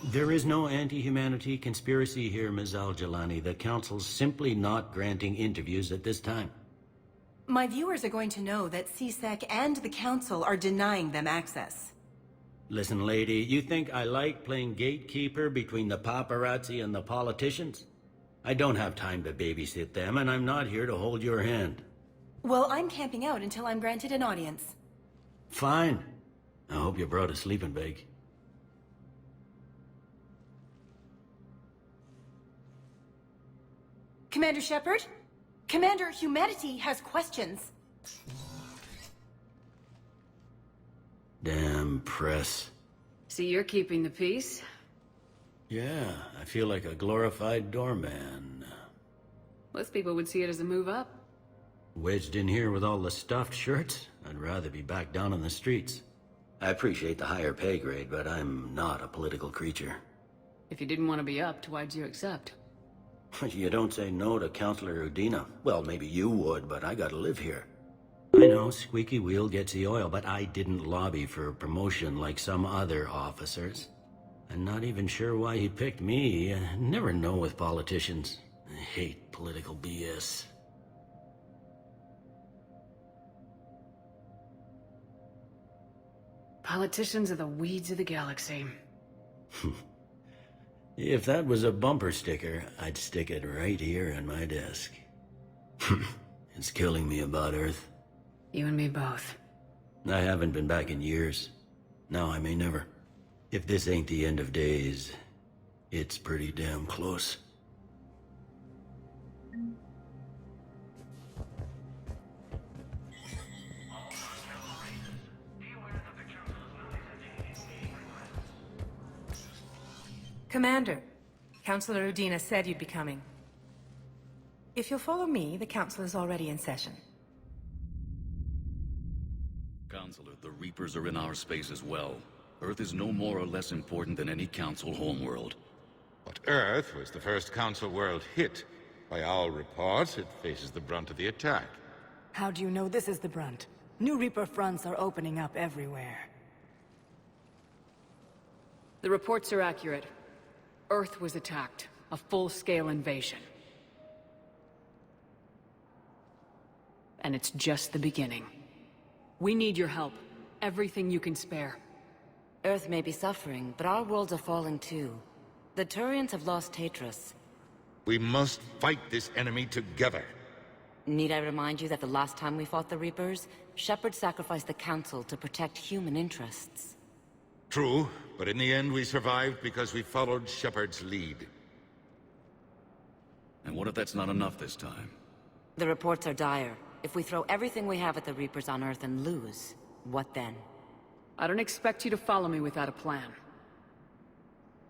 There is no anti-humanity conspiracy here, Ms. Al-Jalani. The Council's simply not granting interviews at this time. My viewers are going to know that CSEC and the Council are denying them access. Listen, lady, you think I like playing gatekeeper between the paparazzi and the politicians? I don't have time to babysit them, and I'm not here to hold your hand. Well, I'm camping out until I'm granted an audience. Fine. I hope you brought a sleeping bag. Commander Shepard? Commander, humanity has questions. Damn press. See, you're keeping the peace? Yeah, I feel like a glorified doorman. Most people would see it as a move up. Wedged in here with all the stuffed shirts? I'd rather be back down on the streets. I appreciate the higher pay grade, but I'm not a political creature. If you didn't want to be upped, why'd you accept? You don't say no to Counselor Udina. Well, maybe you would, but I gotta live here. I know, squeaky wheel gets the oil, but I didn't lobby for promotion like some other officers. I'm not even sure why he picked me. Never know with politicians. I hate political BS. Politicians are the weeds of the galaxy. If that was a bumper sticker, I'd stick it right here on my desk. It's killing me about Earth. You and me both. I haven't been back in years. Now I may never. If this ain't the end of days, it's pretty damn close. Commander, Counselor Udina said you'd be coming. If you'll follow me, the Council is already in session. Counselor, the Reapers are in our space as well. Earth is no more or less important than any Council homeworld. But Earth was the first Council world hit. By all reports, it faces the brunt of the attack. How do you know this is the brunt? New Reaper fronts are opening up everywhere. The reports are accurate. Earth was attacked. A full-scale invasion. And it's just the beginning. We need your help. Everything you can spare. Earth may be suffering, but our worlds are falling too. The Turians have lost Tatris. We must fight this enemy together. Need I remind you that the last time we fought the Reapers, Shepard sacrificed the Council to protect human interests? True, but in the end we survived because we followed Shepard's lead. And what if that's not enough this time? The reports are dire. If we throw everything we have at the Reapers on Earth and lose, what then? I don't expect you to follow me without a plan.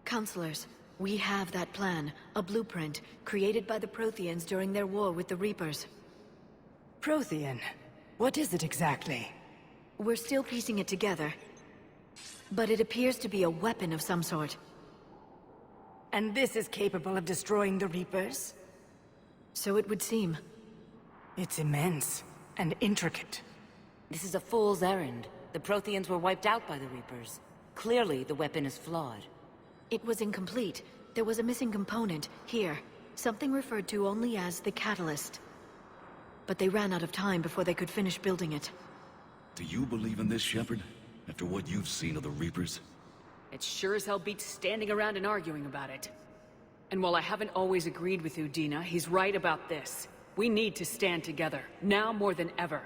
Counselors, we have that plan. A blueprint, created by the Protheans during their war with the Reapers. Prothean? What is it exactly? We're still piecing it together. But it appears to be a weapon of some sort. And this is capable of destroying the Reapers? So it would seem. It's immense and intricate. This is a fool's errand. The Protheans were wiped out by the Reapers. Clearly, the weapon is flawed. It was incomplete. There was a missing component, here. Something referred to only as the catalyst. But they ran out of time before they could finish building it. Do you believe in this, Shepard? After what you've seen of the Reapers? It sure as hell beats standing around and arguing about it. And while I haven't always agreed with Udina, he's right about this. We need to stand together, now more than ever.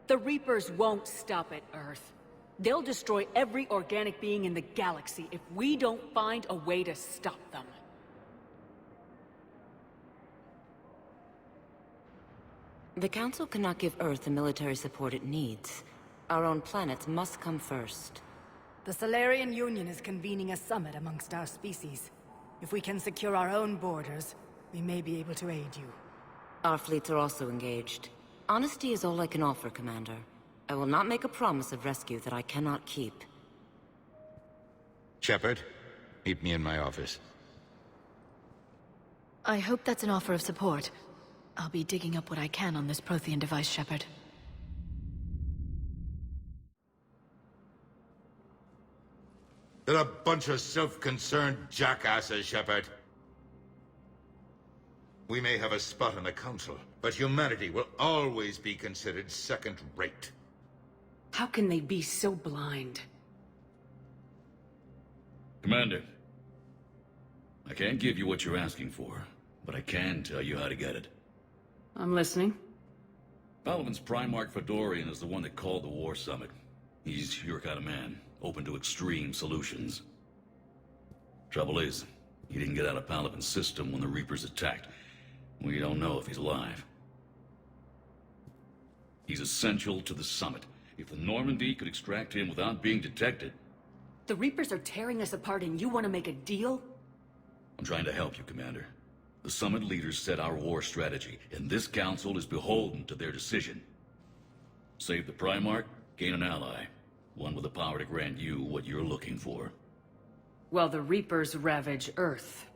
The Reapers won't stop at Earth. They'll destroy every organic being in the galaxy if we don't find a way to stop them. The Council cannot give Earth the military support it needs. Our own planets must come first. The Solarian Union is convening a summit amongst our species. If we can secure our own borders, we may be able to aid you. Our fleets are also engaged. Honesty is all I can offer, Commander. I will not make a promise of rescue that I cannot keep. Shepard, meet me in my office. I hope that's an offer of support. I'll be digging up what I can on this Prothean device, Shepard. They're a bunch of self-concerned jackasses, Shepard. We may have a spot on the Council, but humanity will always be considered second-rate. How can they be so blind? Commander, I can't give you what you're asking for, but I can tell you how to get it. I'm listening. Palaven's Primarch Fedorian is the one that called the War Summit. He's your kind of man, open to extreme solutions. Trouble is, he didn't get out of Palaven's system when the Reapers attacked. We don't know if he's alive. He's essential to the summit. If the Normandy could extract him without being detected... The Reapers are tearing us apart and you want to make a deal? I'm trying to help you, Commander. The summit leaders set our war strategy, and this council is beholden to their decision. Save the Primarch, gain an ally. One with the power to grant you what you're looking for. Well, the Reapers ravage Earth.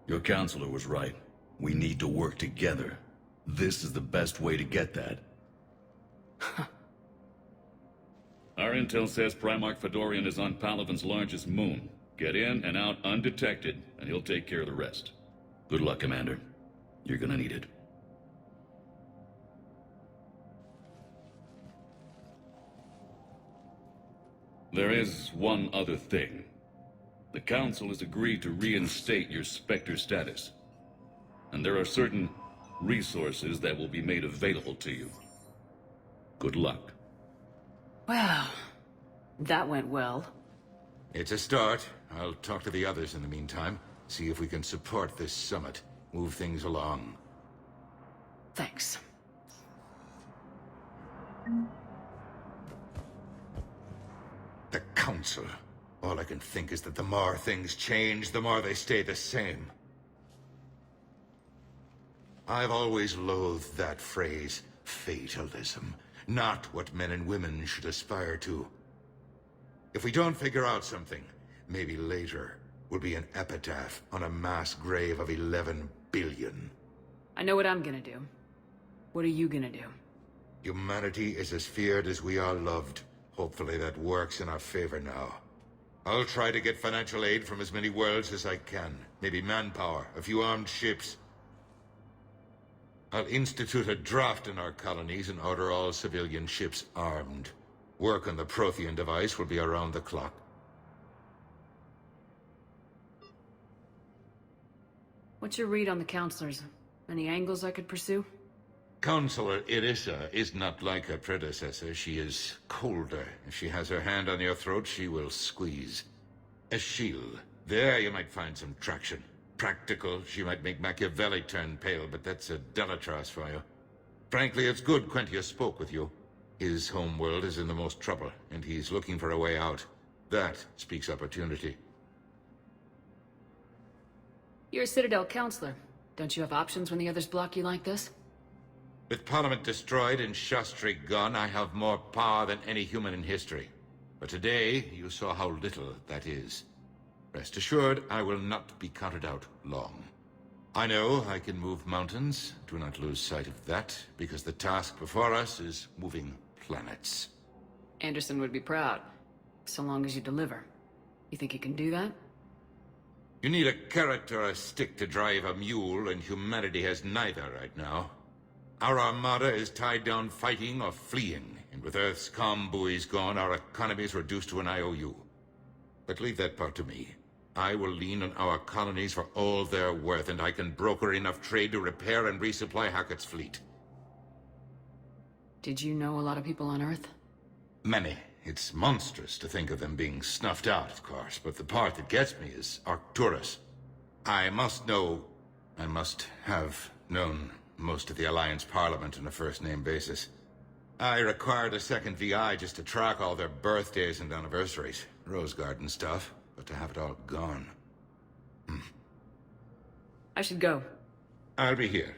Your counselor was right. We need to work together. This is the best way to get that. Our intel says Primarch Fedorian is on Palaven's largest moon. Get in and out undetected, and he'll take care of the rest. Good luck, Commander. You're gonna need it. There is one other thing. The Council has agreed to reinstate your Spectre status. And there are certain resources that will be made available to you. Good luck. Well, that went well. It's a start. I'll talk to the others in the meantime. See if we can support this summit. Move things along. Thanks. The Council. All I can think is that the more things change, the more they stay the same. I've always loathed that phrase, fatalism. Not what men and women should aspire to. If we don't figure out something, maybe later will be an epitaph on a mass grave of 11 billion. I know what I'm gonna do. What are you gonna do? Humanity is as feared as we are loved. Hopefully that works in our favor now. I'll try to get financial aid from as many worlds as I can. Maybe manpower, a few armed ships. I'll institute a draft in our colonies and order all civilian ships armed. Work on the Prothean device will be around the clock. What's your read on the counselors? Any angles I could pursue? Counselor Irissa is not like her predecessor. She is colder. If she has her hand on your throat, she will squeeze. Ashil, there you might find some traction. Practical, she might make Machiavelli turn pale, but that's a Delatras for you. Frankly, it's good Quentius spoke with you. His homeworld is in the most trouble, and he's looking for a way out. That speaks opportunity. You're a Citadel counselor. Don't you have options when the others block you like this? With Parliament destroyed and Shastri gone, I have more power than any human in history. But today, you saw how little that is. Rest assured, I will not be counted out long. I know I can move mountains. Do not lose sight of that, because the task before us is moving planets. Anderson would be proud, so long as you deliver. You think you can do that? You need a carrot or a stick to drive a mule, and humanity has neither right now. Our armada is tied down fighting or fleeing, and with Earth's comm buoys gone, our economy is reduced to an IOU. But leave that part to me. I will lean on our colonies for all they're worth, and I can broker enough trade to repair and resupply Hackett's fleet. Did you know a lot of people on Earth? Many. It's monstrous to think of them being snuffed out, of course, but the part that gets me is Arcturus. I must have known most of the Alliance Parliament on a first-name basis. I required a second VI just to track all their birthdays and anniversaries. Rose Garden stuff, but to have it all gone. I should go. I'll be here.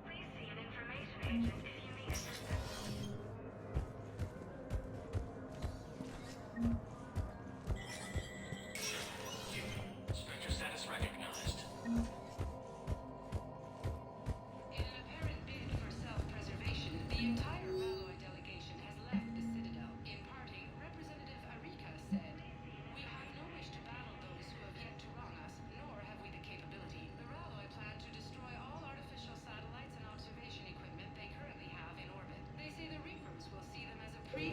Please see an information agent if you need assistance. Spectre status recognized. In an apparent bid for self-preservation, the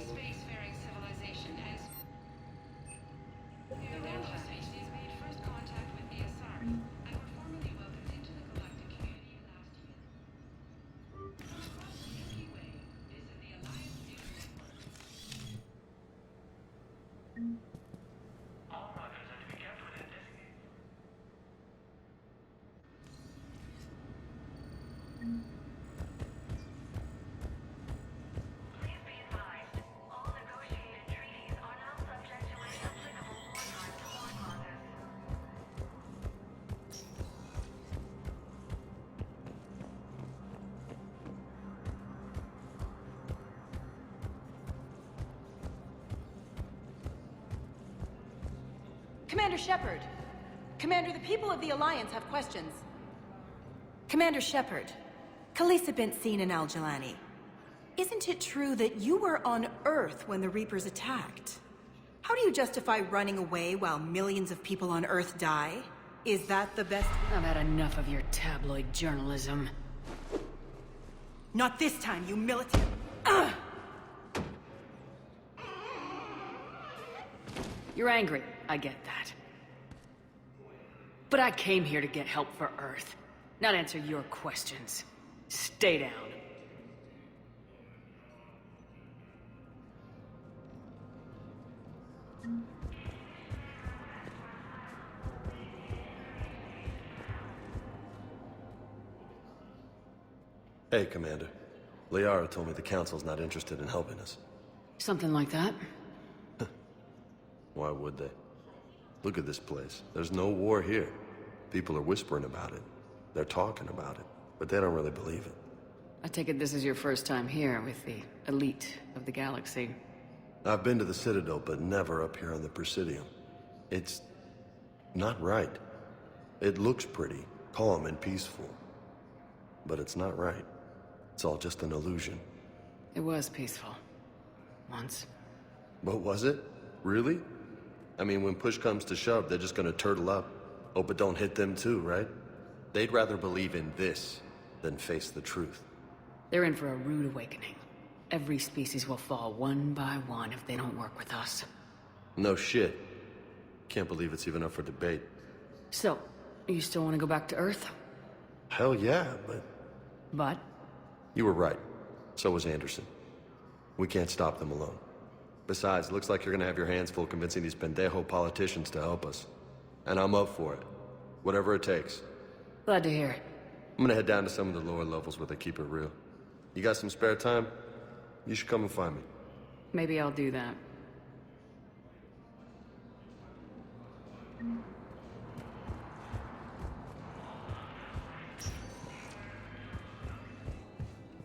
spacefaring civilization has... Their species made first contact with the Asari, and were formally welcomed into the galactic community last year. Across the Milky Way, this is the Alliance News Network. All modules are to be kept within designated... Please be advised, all negotiated treaties are now subject to any applicable wartime to war clauses. Commander Shepard! Commander, the people of the Alliance have questions. Commander Shepard, Khaleesi been seen in Al-Jalani. Isn't it true that you were on Earth when the Reapers attacked? How do you justify running away while millions of people on Earth die? Is that the best... I've had enough of your tabloid journalism. Not this time, you militant... Ugh! You're angry, I get that. But I came here to get help for Earth, not answer your questions. Stay down. Hey, Commander. Liara told me the Council's not interested in helping us. Something like that? Why would they? Look at this place. There's no war here. People are whispering about it. They're talking about it, but they don't really believe it. I take it this is your first time here with the elite of the galaxy. I've been to the Citadel, but never up here on the Presidium. It's... not right. It looks pretty, calm and peaceful. But it's not right. It's all just an illusion. It was peaceful. Once. But was it? Really? I mean, when push comes to shove, they're just gonna turtle up. Hope it don't hit them too, right? They'd rather believe in this than face the truth. They're in for a rude awakening. Every species will fall one by one if they don't work with us. No shit. Can't believe it's even up for debate. So, you still want to go back to Earth? Hell yeah, but... But? You were right. So was Anderson. We can't stop them alone. Besides, it looks like you're gonna have your hands full convincing these pendejo politicians to help us. And I'm up for it. Whatever it takes. Glad to hear it. I'm gonna head down to some of the lower levels where they keep it real. You got some spare time? You should come and find me. Maybe I'll do that.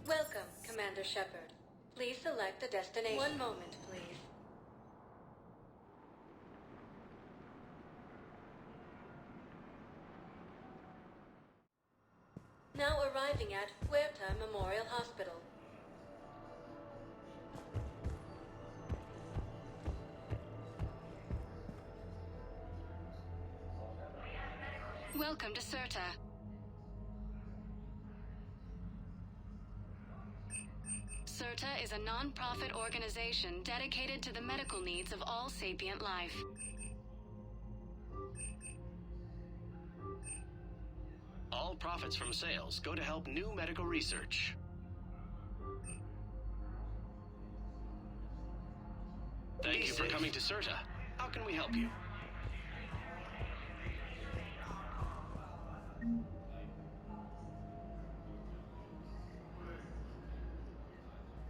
Welcome, Commander Shepard. Please select a destination. One moment, please. Now arriving at Huerta Memorial Hospital. Welcome to Cirta. Cirta is a non-profit organization dedicated to the medical needs of all sapient life. All profits from sales go to help new medical research. Thank you for coming to Cirta. How can we help you?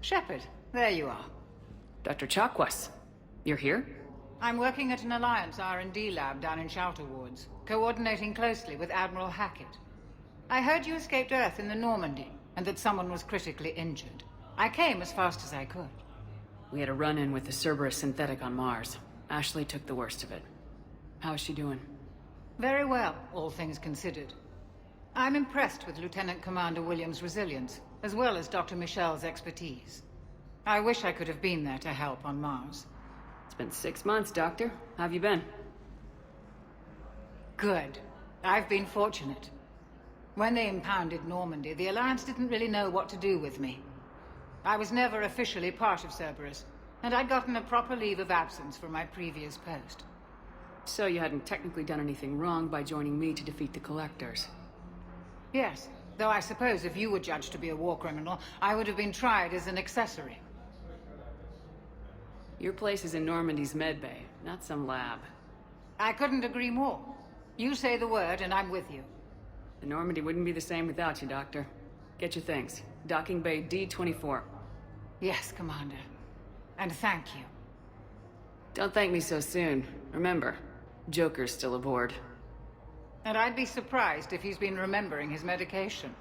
Shepard, there you are. Dr. Chakwas, you're here? I'm working at an Alliance R&D lab down in Shelter Wards, coordinating closely with Admiral Hackett. I heard you escaped Earth in the Normandy, and that someone was critically injured. I came as fast as I could. We had a run-in with the Cerberus synthetic on Mars. Ashley took the worst of it. How is she doing? Very well, all things considered. I'm impressed with Lieutenant Commander Williams' resilience, as well as Dr. Michel's expertise. I wish I could have been there to help on Mars. It's been 6 months, Doctor. How have you been? Good. I've been fortunate. When they impounded Normandy, the Alliance didn't really know what to do with me. I was never officially part of Cerberus, And I'd gotten a proper leave of absence from my previous post. So you hadn't technically done anything wrong by joining me to defeat the Collectors. Yes, though I suppose if you were judged to be a war criminal, I would have been tried as an accessory. Your place is in Normandy's medbay, not some lab. I couldn't agree more. You say the word and I'm with you. The Normandy wouldn't be the same without you, Doctor. Get your things. Docking Bay D-24. Yes, Commander. And thank you. Don't thank me so soon. Remember, Joker's still aboard. And I'd be surprised if he's been remembering his medication.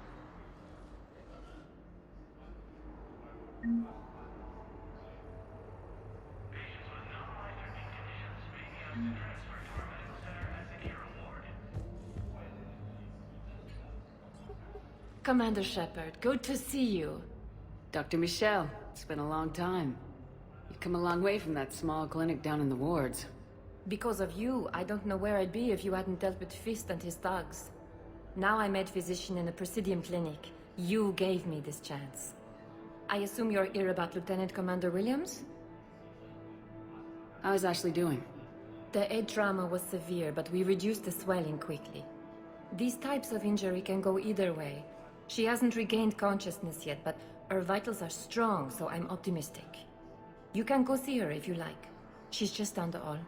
Commander Shepard, good to see you. Dr. Michelle, it's been a long time. You've come a long way from that small clinic down in the wards. Because of you, I don't know where I'd be if you hadn't dealt with Fist and his thugs. Now I'm head physician in the Presidium Clinic. You gave me this chance. I assume you're here about Lieutenant Commander Williams? How is Ashley doing? The head trauma was severe, but we reduced the swelling quickly. These types of injury can go either way. She hasn't regained consciousness yet, but her vitals are strong, so I'm optimistic. You can go see her if you like. She's just down the hall.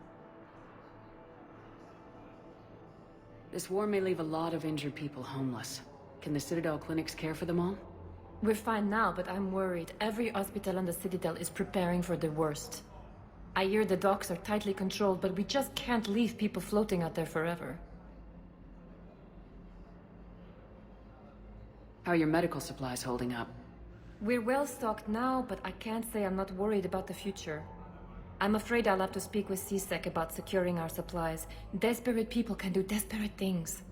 This war may leave a lot of injured people homeless. Can the Citadel clinics care for them all? We're fine now, but I'm worried. Every hospital on the Citadel is preparing for the worst. I hear the docks are tightly controlled, but we just can't leave people floating out there forever. How are your medical supplies holding up? We're well stocked now, but I can't say I'm not worried about the future. I'm afraid I'll have to speak with CSEC about securing our supplies. Desperate people can do desperate things.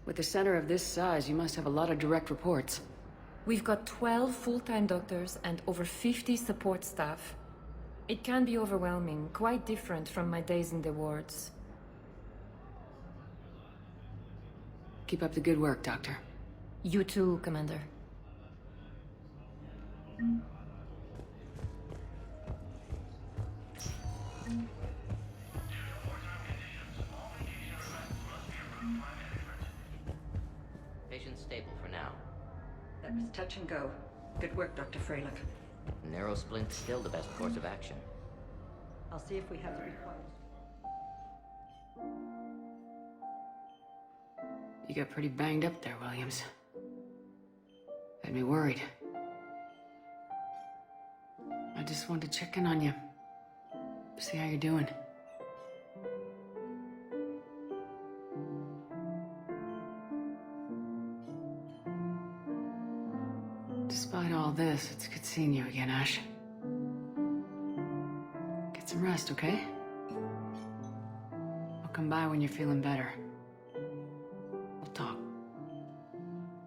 With a center of this size, you must have a lot of direct reports. We've got 12 full-time doctors and over 50 support staff. It can be overwhelming, quite different from my days in the wards. Keep up the good work, Doctor. You too, Commander. Patient's stable for now. That was touch and go. Good work, Dr. Freilich. Narrow splint's still the best course of action. I'll see if we have the required. You got pretty banged up there, Williams. Had me worried. I just wanted to check in on you. See how you're doing. Despite all this, it's good seeing you again, Ash. Get some rest, okay? I'll come by when you're feeling better. We'll talk.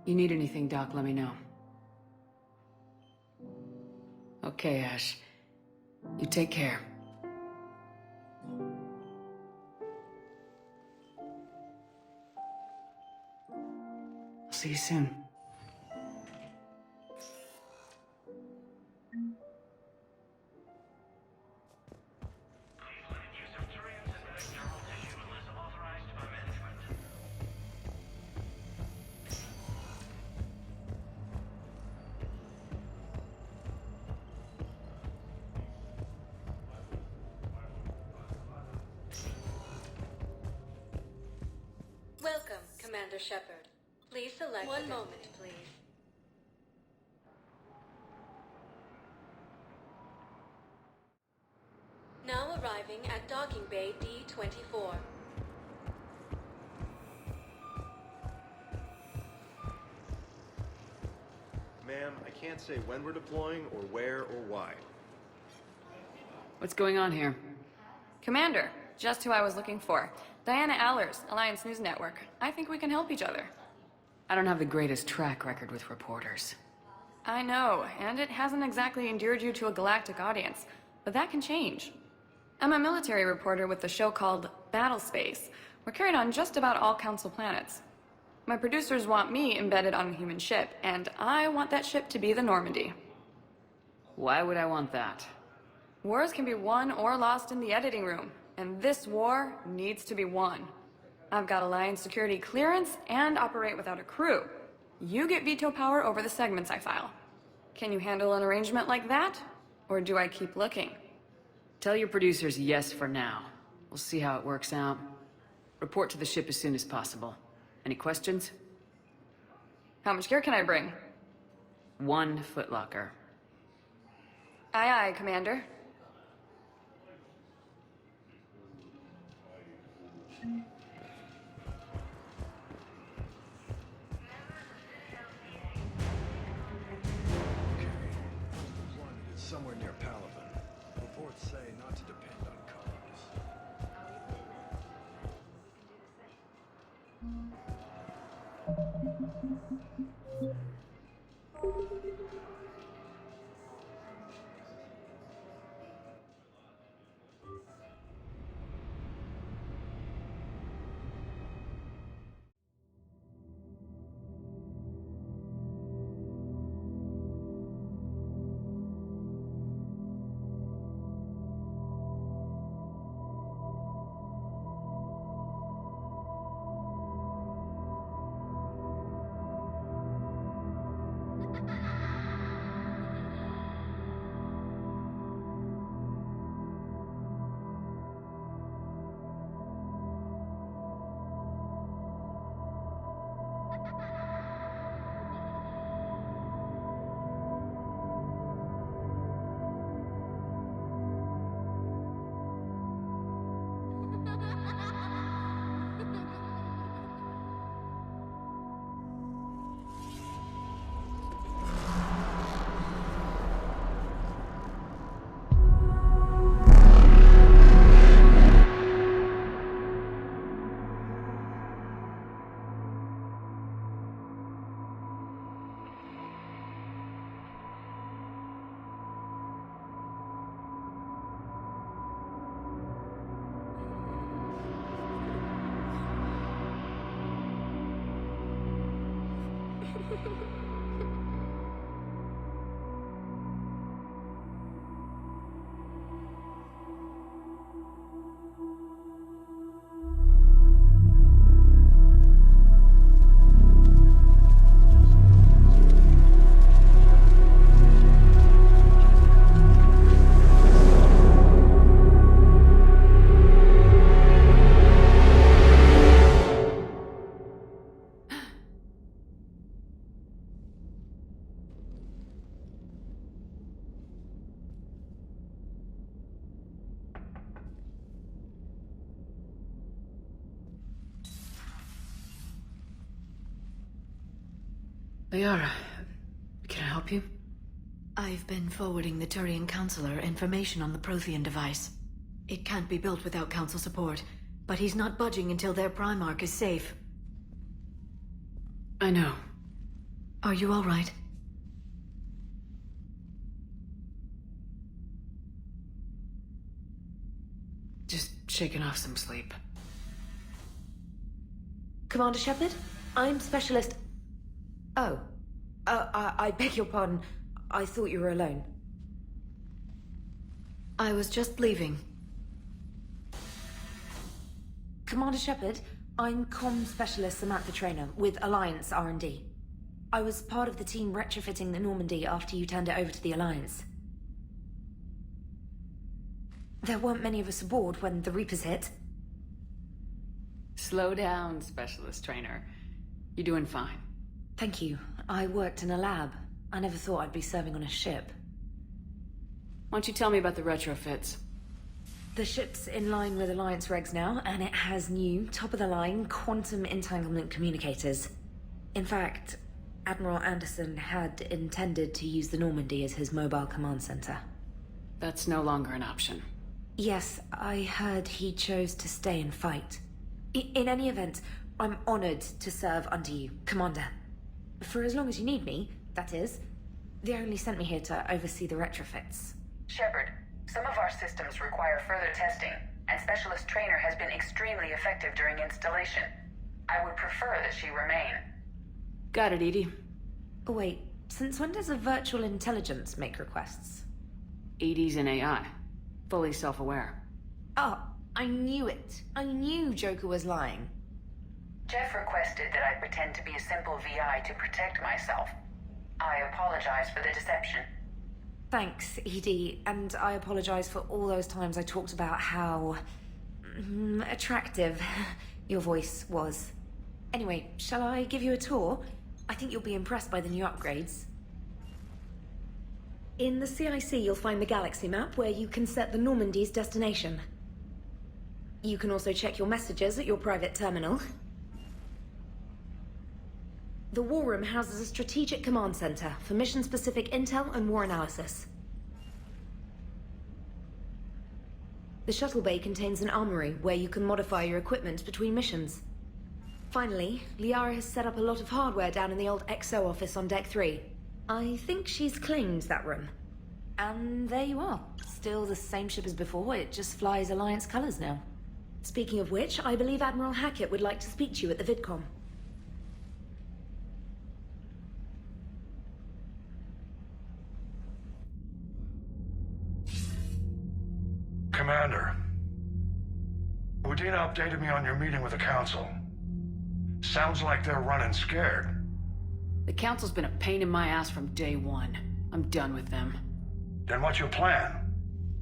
You need anything, Doc, let me know. Okay, Ash. You take care. I'll see you soon. Welcome, Commander Shepard. Please select one moment, please. Now arriving at Docking Bay D-24. Ma'am, I can't say when we're deploying or where or why. What's going on here? Commander, just who I was looking for. Diana Allers, Alliance News Network. I think we can help each other. I don't have the greatest track record with reporters. I know, and it hasn't exactly endeared you to a galactic audience, but that can change. I'm a military reporter with the show called Battle Space. We're carried on just about all Council planets. My producers want me embedded on a human ship, and I want that ship to be the Normandy. Why would I want that? Wars can be won or lost in the editing room, and this war needs to be won. I've got Alliance security clearance and operate without a crew. You get veto power over the segments I file. Can you handle an arrangement like that? Or do I keep looking? Tell your producers yes for now. We'll see how it works out. Report to the ship as soon as possible. Any questions? How much gear can I bring? 1 footlocker. Aye, aye, Commander. Somewhere near Palaven. Reports say not to depend on colors. Liara, can I help you? I've been forwarding the Turian Counselor information on the Prothean device. It can't be built without Council support, but he's not budging until their Primarch is safe. I know. Are you all right? Just shaking off some sleep. Commander Shepard, I'm Specialist... Oh. I beg your pardon. I thought you were alone. I was just leaving. Commander Shepard, I'm Comm Specialist Samantha Traynor with Alliance R&D. I was part of the team retrofitting the Normandy after you turned it over to the Alliance. There weren't many of us aboard when the Reapers hit. Slow down, Specialist Trainer. You're doing fine. Thank you. I worked in a lab. I never thought I'd be serving on a ship. Why don't you tell me about the retrofits? The ship's in line with Alliance regs now, and it has new, top-of-the-line quantum entanglement communicators. In fact, Admiral Anderson had intended to use the Normandy as his mobile command center. That's no longer an option. Yes, I heard he chose to stay and fight. In any event, I'm honored to serve under you, Commander. For as long as you need me, that is. They only sent me here to oversee the retrofits. Shepard, some of our systems require further testing, and Specialist Trainer has been extremely effective during installation. I would prefer that she remain. Got it, Edie. Wait, since when does a virtual intelligence make requests? ED's an AI. Fully self-aware. Oh, I knew it. I knew Joker was lying. Jeff requested that I pretend to be a simple VI to protect myself. I apologize for the deception. Thanks, Edie, and I apologize for all those times I talked about how... attractive your voice was. Anyway, shall I give you a tour? I think you'll be impressed by the new upgrades. In the CIC, you'll find the galaxy map where you can set the Normandy's destination. You can also check your messages at your private terminal. The War Room houses a strategic command center for mission-specific intel and war analysis. The shuttle bay contains an armory where you can modify your equipment between missions. Finally, Liara has set up a lot of hardware down in the old XO office on Deck 3. I think she's claimed that room. And there you are. Still the same ship as before, it just flies Alliance colors now. Speaking of which, I believe Admiral Hackett would like to speak to you at the VidCom. Commander, Udina updated me on your meeting with the Council. Sounds like they're running scared. The Council's been a pain in my ass from day one. I'm done with them. Then what's your plan?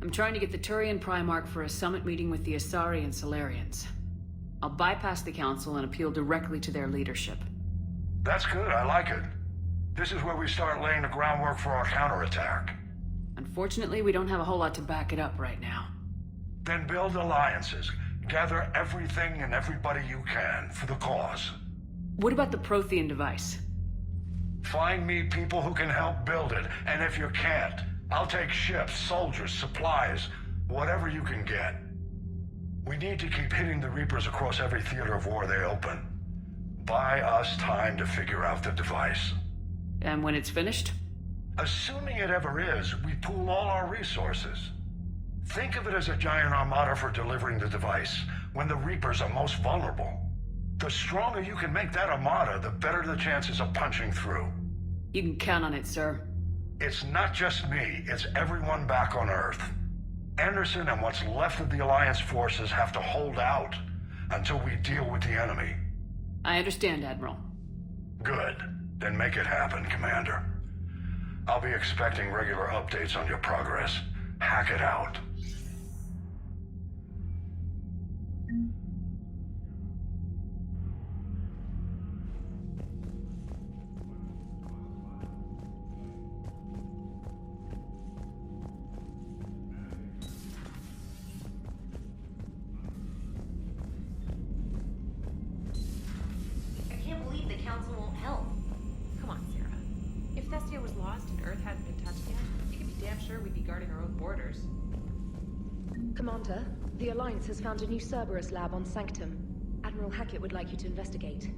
I'm trying to get the Turian Primarch for a summit meeting with the Asari and Solarians. I'll bypass the Council and appeal directly to their leadership. That's good, I like it. This is where we start laying the groundwork for our counterattack. Unfortunately, we don't have a whole lot to back it up right now. Then build alliances. Gather everything and everybody you can for the cause. What about the Prothean device? Find me people who can help build it, and if you can't, I'll take ships, soldiers, supplies, whatever you can get. We need to keep hitting the Reapers across every theater of war they open. Buy us time to figure out the device. And when it's finished? Assuming it ever is, we pool all our resources. Think of it as a giant armada for delivering the device, when the Reapers are most vulnerable. The stronger you can make that armada, the better the chances of punching through. You can count on it, sir. It's not just me, it's everyone back on Earth. Anderson and what's left of the Alliance forces have to hold out until we deal with the enemy. I understand, Admiral. Good. Then make it happen, Commander. I'll be expecting regular updates on your progress. Hack it out. I can't believe the Council won't help. Come on, Sarah. If Thestia was lost and Earth hadn't been touched yet, you can be damn sure we'd be guarding our own borders. Commander, the Alliance has found a new Cerberus lab on Sanctum. Admiral Hackett would like you to investigate.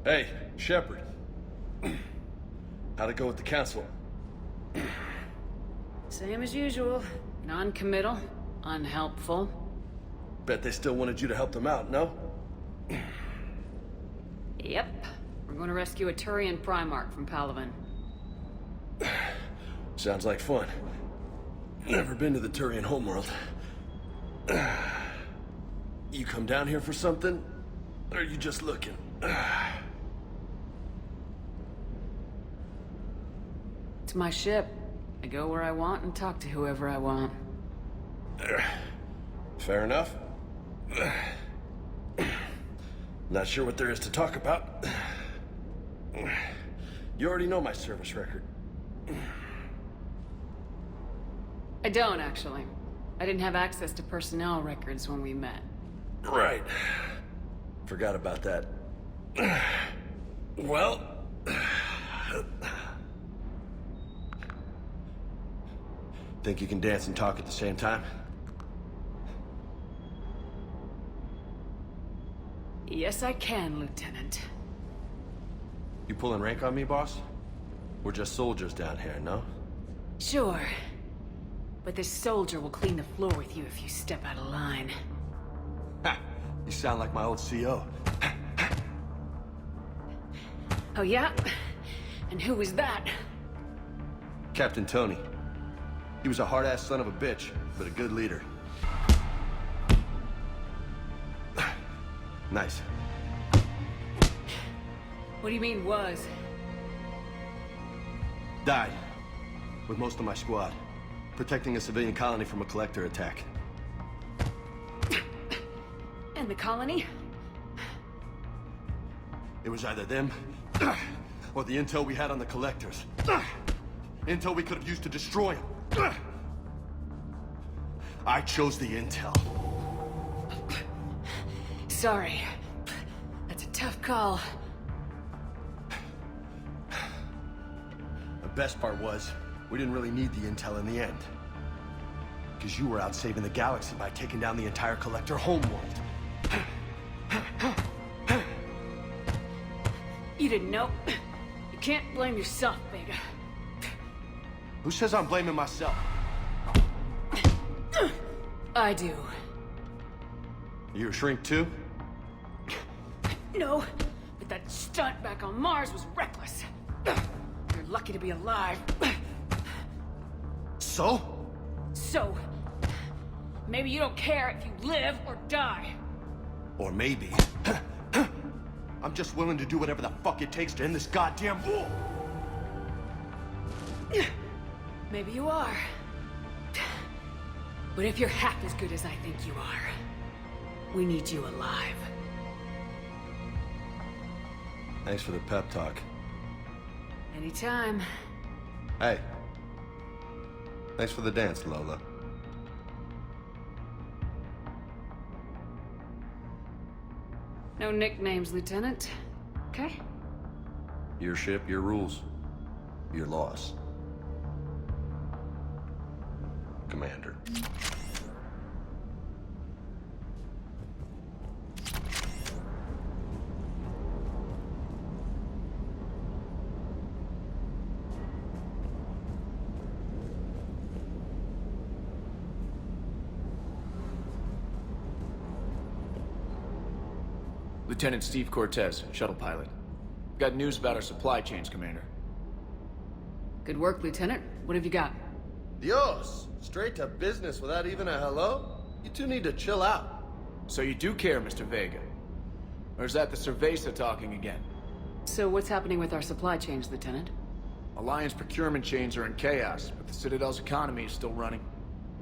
Hey, Shepard. How'd it go with the council? Same as usual. Non-committal, unhelpful. Bet they still wanted you to help them out, no? Yep. We're going to rescue a Turian Primarch from Palaven. Sounds like fun. Never been to the Turian homeworld. You come down here for something? Or are you just looking? It's my ship. I go where I want and talk to whoever I want. Fair enough. Not sure what there is to talk about. You already know my service record. I don't, actually. I didn't have access to personnel records when we met. Right. Forgot about that. Well... Think you can dance and talk at the same time? Yes, I can, Lieutenant. You pulling rank on me, boss? We're just soldiers down here, no? Sure. But this soldier will clean the floor with you if you step out of line. Ha! You sound like my old CO. Oh, yeah? And who was that? Captain Tony. He was a hard-ass son of a bitch, but a good leader. Nice. What do you mean, was? Died. With most of my squad. Protecting a civilian colony from a collector attack. And the colony? It was either them, or the intel we had on the collectors. Intel we could have used to destroy them. I chose the intel. Sorry. That's a tough call. The best part was, we didn't really need the intel in the end. Because you were out saving the galaxy by taking down the entire collector homeworld. You didn't know. You can't blame yourself, Vega. Who says I'm blaming myself? I do. You a shrink too? No, but that stunt back on Mars was reckless. You're lucky to be alive. So? So, maybe you don't care if you live or die. Or maybe... I'm just willing to do whatever the fuck it takes to end this goddamn war! Maybe you are. But if you're half as good as I think you are, we need you alive. Thanks for the pep talk. Anytime. Hey. Thanks for the dance, Lola. No nicknames, Lieutenant. Okay? Your ship, your rules. Your loss. Commander. Lieutenant Steve Cortez, shuttle pilot. Got news about our supply chains, Commander. Good work, Lieutenant. What have you got? Dios! Straight to business without even a hello? You two need to chill out. So you do care, Mr. Vega? Or is that the Cerveza talking again? So what's happening with our supply chains, Lieutenant? Alliance procurement chains are in chaos, but the Citadel's economy is still running.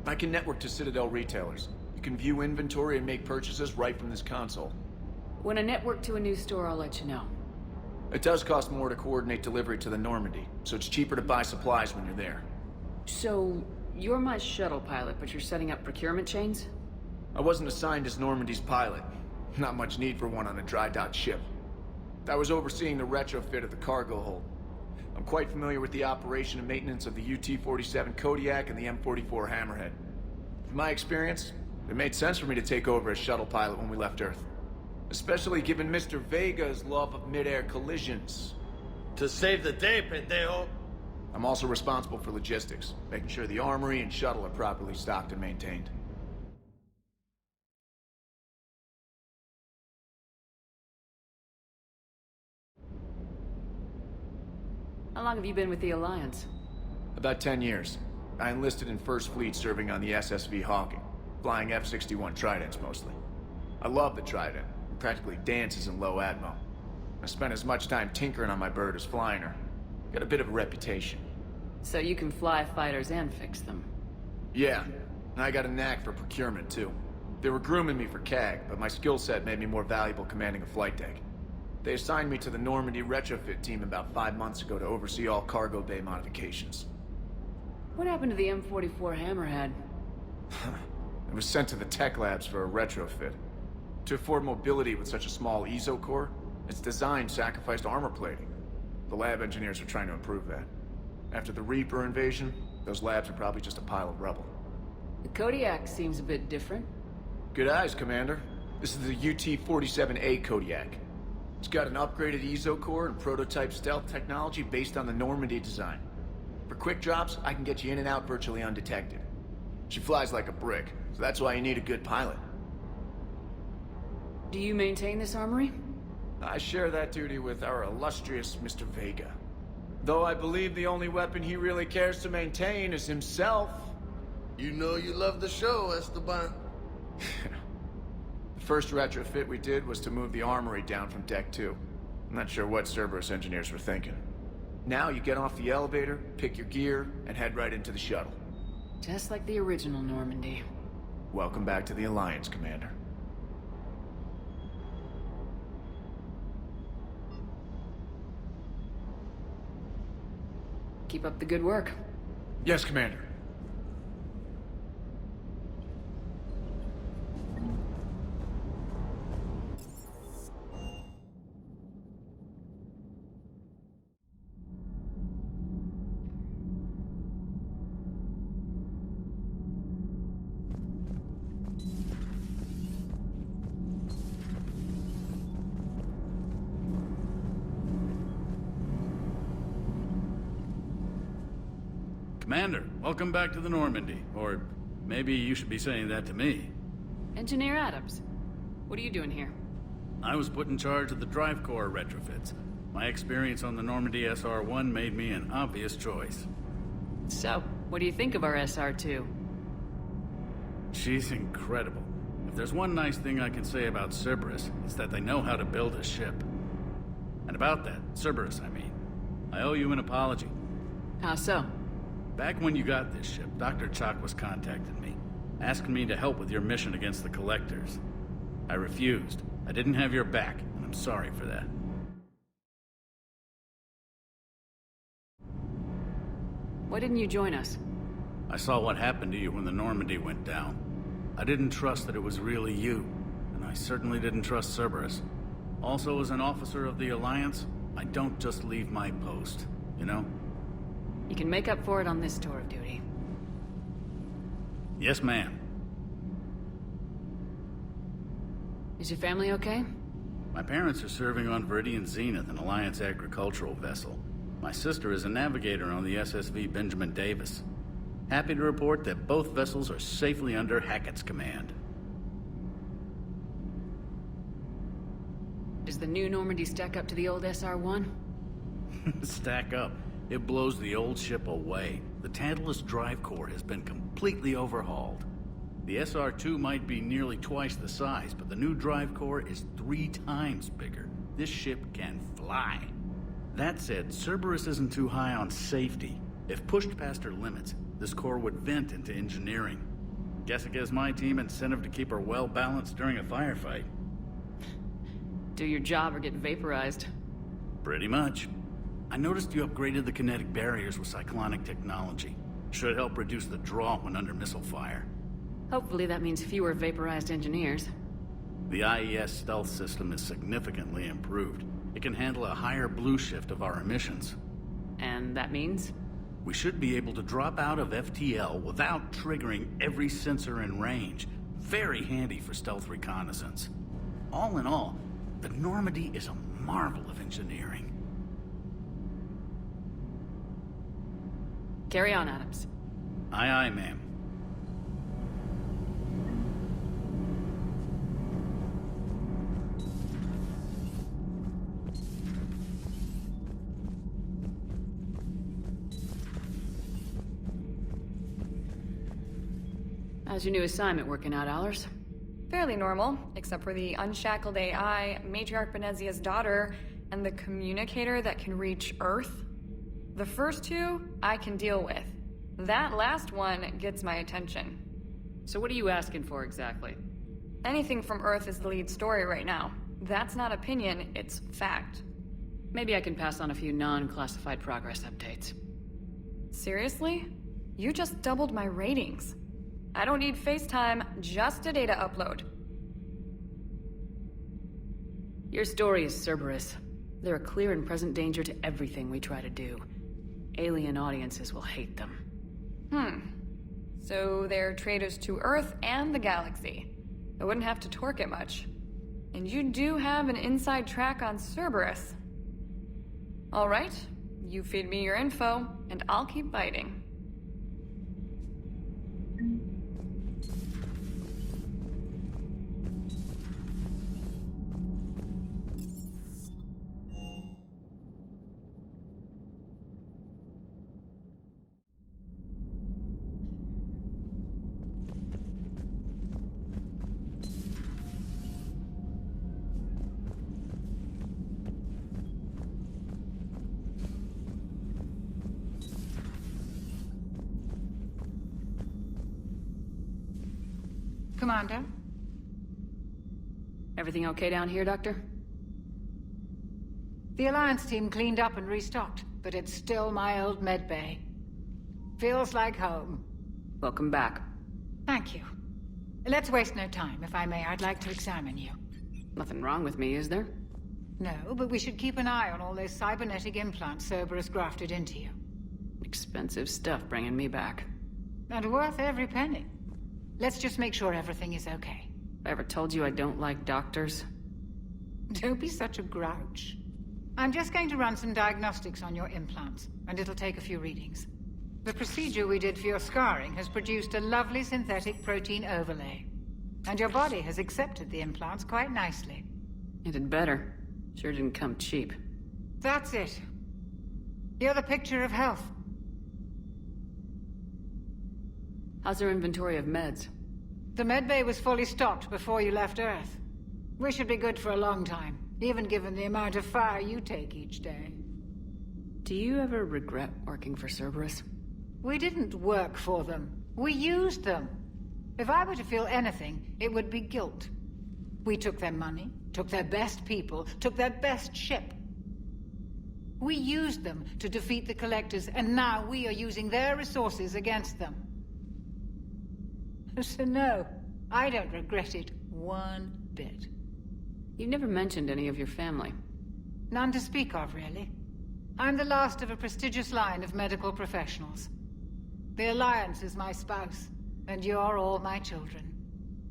I can network to Citadel retailers. You can view inventory and make purchases right from this console. When I network to a new store, I'll let you know. It does cost more to coordinate delivery to the Normandy, so it's cheaper to buy supplies when you're there. So, you're my shuttle pilot, but you're setting up procurement chains? I wasn't assigned as Normandy's pilot. Not much need for one on a dry dock ship. I was overseeing the retrofit of the cargo hold. I'm quite familiar with the operation and maintenance of the UT-47 Kodiak and the M44 Hammerhead. From my experience, it made sense for me to take over as shuttle pilot when we left Earth. Especially given Mr. Vega's love of mid-air collisions. To save the day, pendejo. I'm also responsible for logistics, making sure the armory and shuttle are properly stocked and maintained. How long have you been with the Alliance? About 10 years. I enlisted in First Fleet serving on the SSV Hawking, flying F-61 Tridents mostly. I love the Trident. It practically dances in low atmo. I spent as much time tinkering on my bird as flying her. Got a bit of a reputation. So you can fly fighters and fix them. Yeah, and I got a knack for procurement too. They were grooming me for CAG, but my skill set made me more valuable commanding a flight deck. They assigned me to the Normandy retrofit team about 5 months ago to oversee all cargo bay modifications. What happened to the M44 Hammerhead? It was sent to the tech labs for a retrofit. To afford mobility with such a small ESO core, its design sacrificed armor plating. The lab engineers are trying to improve that. After the Reaper invasion, those labs are probably just a pile of rubble. The Kodiak seems a bit different. Good eyes, Commander. This is the UT-47A Kodiak. It's got an upgraded ESO core and prototype stealth technology based on the Normandy design. For quick drops, I can get you in and out virtually undetected. She flies like a brick, so that's why you need a good pilot. Do you maintain this armory? I share that duty with our illustrious Mr. Vega. Though I believe the only weapon he really cares to maintain is himself. You know you love the show, Esteban. The first retrofit we did was to move the armory down from Deck 2. I'm not sure what Cerberus engineers were thinking. Now you get off the elevator, pick your gear, and head right into the shuttle. Just like the original Normandy. Welcome back to the Alliance, Commander. Keep up the good work. Yes, Commander. Commander, welcome back to the Normandy. Or maybe you should be saying that to me. Engineer Adams, what are you doing here? I was put in charge of the drive core retrofits. My experience on the Normandy SR-1 made me an obvious choice. So, what do you think of our SR-2? She's incredible. If there's one nice thing I can say about Cerberus, it's that they know how to build a ship. And about that, Cerberus, I mean, I owe you an apology. How so? Back when you got this ship, Dr. Chakwas contacted me, asking me to help with your mission against the Collectors. I refused. I didn't have your back, and I'm sorry for that. Why didn't you join us? I saw what happened to you when the Normandy went down. I didn't trust that it was really you, and I certainly didn't trust Cerberus. Also, as an officer of the Alliance, I don't just leave my post, you know? You can make up for it on this tour of duty. Yes, ma'am. Is your family okay? My parents are serving on Viridian Zenith, an Alliance agricultural vessel. My sister is a navigator on the SSV Benjamin Davis. Happy to report that both vessels are safely under Hackett's command. Does the new Normandy stack up to the old SR-1? Stack up. It blows the old ship away. The Tantalus drive core has been completely overhauled. The SR-2 might be nearly twice the size, but the new drive core is 3 times bigger. This ship can fly. That said, Cerberus isn't too high on safety. If pushed past her limits, this core would vent into engineering. Guess it gives my team incentive to keep her well-balanced during a firefight. Do your job or get vaporized. Pretty much. I noticed you upgraded the kinetic barriers with cyclonic technology. Should help reduce the draw when under missile fire. Hopefully that means fewer vaporized engineers. The IES stealth system is significantly improved. It can handle a higher blue shift of our emissions. And that means? We should be able to drop out of FTL without triggering every sensor in range. Very handy for stealth reconnaissance. All in all, the Normandy is a marvel of engineering. Carry on, Adams. Aye, aye, ma'am. How's your new assignment working out, Allers? Fairly normal, except for the unshackled AI, Matriarch Benezia's daughter, and the communicator that can reach Earth. The first two, I can deal with. That last one gets my attention. So what are you asking for exactly? Anything from Earth is the lead story right now. That's not opinion, it's fact. Maybe I can pass on a few non-classified progress updates. Seriously? You just doubled my ratings. I don't need FaceTime, just a data upload. Your story is Cerberus. They're a clear and present danger to everything we try to do. Alien audiences will hate them. So they're traitors to Earth and the galaxy. I wouldn't have to torque it much. And you do have an inside track on Cerberus. Alright, you feed me your info, and I'll keep biting. Commander? Everything okay down here, Doctor? The Alliance team cleaned up and restocked, but it's still my old medbay. Feels like home. Welcome back. Thank you. Let's waste no time. If I may, I'd like to examine you. Nothing wrong with me, is there? No, but we should keep an eye on all those cybernetic implants Cerberus grafted into you. Expensive stuff bringing me back. And worth every penny. Let's just make sure everything is okay. I ever told you I don't like doctors? Don't be such a grouch. I'm just going to run some diagnostics on your implants, and it'll take a few readings. The procedure we did for your scarring has produced a lovely synthetic protein overlay. And your body has accepted the implants quite nicely. It did better. Sure didn't come cheap. That's it. You're the picture of health. How's their inventory of meds? The medbay was fully stocked before you left Earth. We should be good for a long time, even given the amount of fire you take each day. Do you ever regret working for Cerberus? We didn't work for them. We used them. If I were to feel anything, it would be guilt. We took their money, took their best people, took their best ship. We used them to defeat the Collectors, and now we are using their resources against them. So no, I don't regret it one bit. You never mentioned any of your family. None to speak of, really. I'm the last of a prestigious line of medical professionals. The Alliance is my spouse, and you're all my children.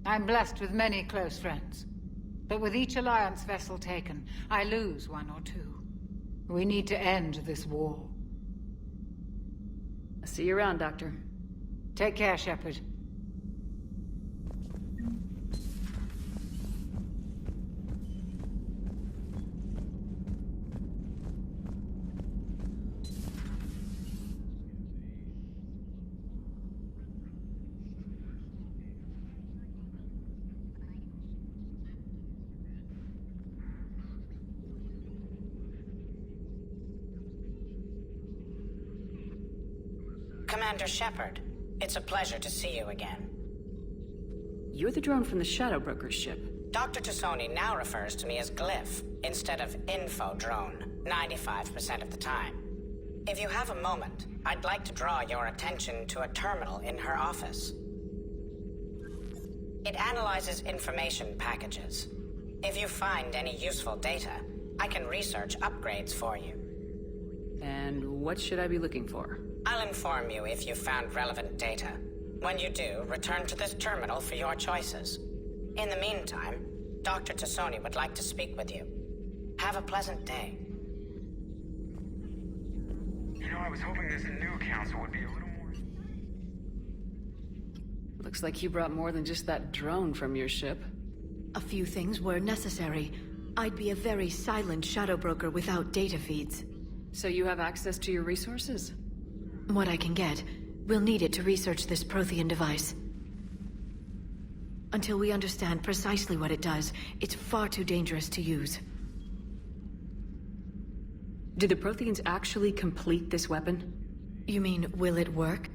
I'm blessed with many close friends. But with each Alliance vessel taken, I lose one or two. We need to end this war. I'll see you around, Doctor. Take care, Shepard. Commander Shepard, it's a pleasure to see you again. You're the drone from the Shadow Broker's ship. Dr. Tassoni now refers to me as Glyph instead of Info Drone, 95% of the time. If you have a moment, I'd like to draw your attention to a terminal in her office. It analyzes information packages. If you find any useful data, I can research upgrades for you. And what should I be looking for? I'll inform you if you've found relevant data. When you do, return to this terminal for your choices. In the meantime, Dr. Tassoni would like to speak with you. Have a pleasant day. You know, I was hoping this new council would be a little more... Looks like you brought more than just that drone from your ship. A few things were necessary. I'd be a very silent shadow broker without data feeds. So you have access to your resources? What I can get. We'll need it to research this Prothean device. Until we understand precisely what it does, it's far too dangerous to use. Did the Protheans actually complete this weapon? You mean, will it work?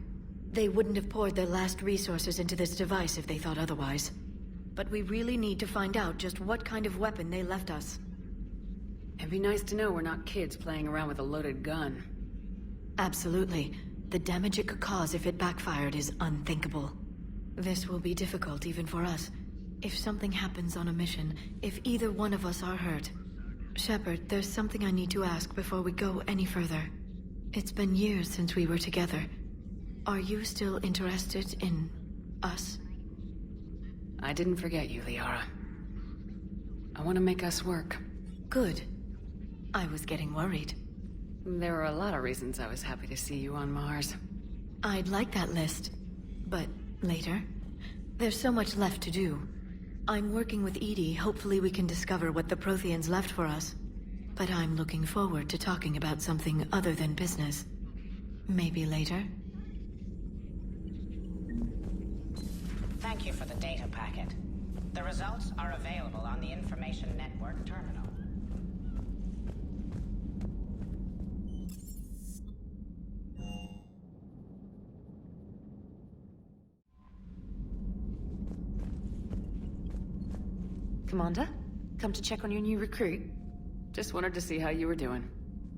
They wouldn't have poured their last resources into this device if they thought otherwise. But we really need to find out just what kind of weapon they left us. It'd be nice to know we're not kids playing around with a loaded gun. Absolutely. The damage it could cause if it backfired is unthinkable. This will be difficult even for us. If something happens on a mission, if either one of us are hurt. Shepard, there's something I need to ask before we go any further. It's been years since we were together. Are you still interested in us? I didn't forget you, Liara. I want to make us work. Good. I was getting worried. There were a lot of reasons I was happy to see you on Mars. I'd like that list. But later? There's so much left to do. I'm working with Edie. Hopefully we can discover what the Protheans left for us. But I'm looking forward to talking about something other than business. Maybe later? Thank you for the data packet. The results are available on the Information Network terminal. Commander, come to check on your new recruit. Just wanted to see how you were doing.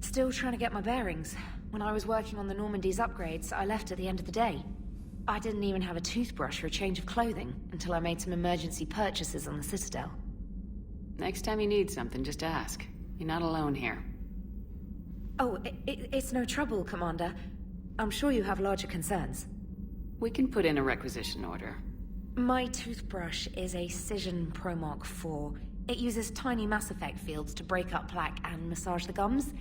Still trying to get my bearings. When I was working on the Normandy's upgrades, I left at the end of the day. I didn't even have a toothbrush or a change of clothing until I made some emergency purchases on the Citadel. Next time you need something, just ask. You're not alone here. Oh, it's no trouble, Commander. I'm sure you have larger concerns. We can put in a requisition order. My toothbrush is a Cision Pro Mark IV. It uses tiny Mass Effect fields to break up plaque and massage the gums.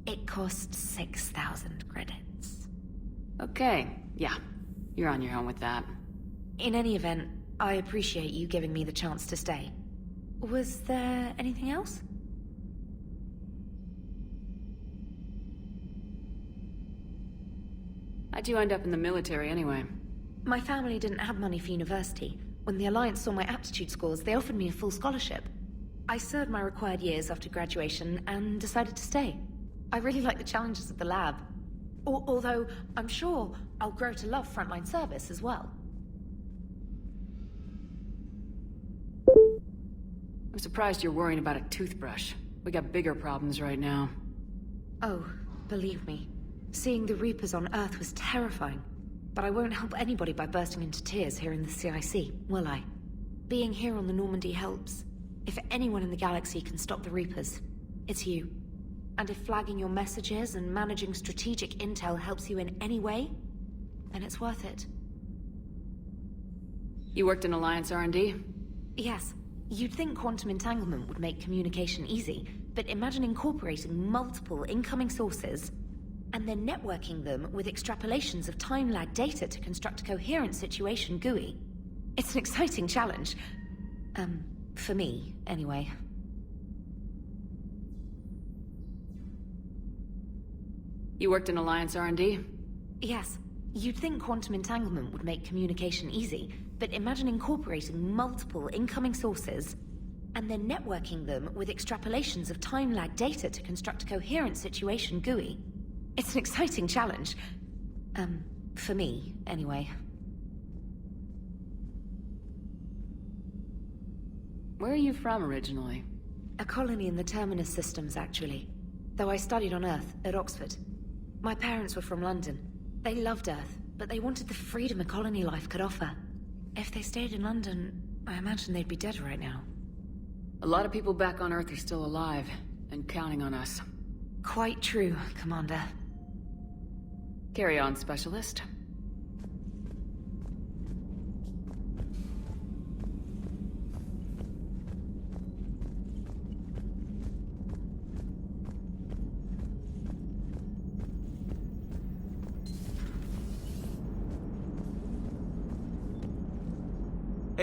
It costs 6,000 credits. Okay, yeah. You're on your own with that. In any event, I appreciate you giving me the chance to stay. Was there anything else? How'd you end up in the military anyway? My family didn't have money for university. When the Alliance saw my aptitude scores, they offered me a full scholarship. I served my required years after graduation and decided to stay. I really like the challenges of the lab. Although, I'm sure I'll grow to love frontline service as well. I'm surprised you're worrying about a toothbrush. We got bigger problems right now. Oh, believe me. Seeing the Reapers on Earth was terrifying. But I won't help anybody by bursting into tears here in the CIC, will I? Being here on the Normandy helps. If anyone in the galaxy can stop the Reapers, it's you. And if flagging your messages and managing strategic intel helps you in any way, then it's worth it. You worked in Alliance R&D? Yes. You'd think quantum entanglement would make communication easy, but imagine incorporating multiple incoming sources and then networking them with extrapolations of time-lag data to construct a coherent situation GUI. It's an exciting challenge. For me, anyway. You worked in Alliance R&D? Yes. You'd think quantum entanglement would make communication easy, but imagine incorporating multiple incoming sources and then networking them with extrapolations of time-lag data to construct a coherent situation GUI. It's an exciting challenge. For me, anyway. Where are you from originally? A colony in the Terminus systems, actually. Though I studied on Earth, at Oxford. My parents were from London. They loved Earth, but they wanted the freedom a colony life could offer. If they stayed in London, I imagine they'd be dead right now. A lot of people back on Earth are still alive, and counting on us. Quite true, Commander. Carry on, Specialist.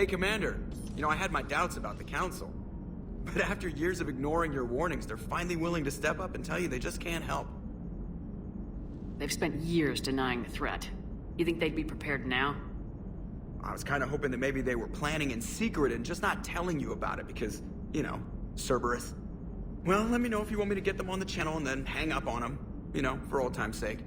Hey, Commander. You know, I had my doubts about the Council. But after years of ignoring your warnings, they're finally willing to step up and tell you they just can't help. They've spent years denying the threat. You think they'd be prepared now? I was kind of hoping that maybe they were planning in secret and just not telling you about it because, you know, Cerberus. Well, let me know if you want me to get them on the channel and then hang up on them. You know, for old time's sake.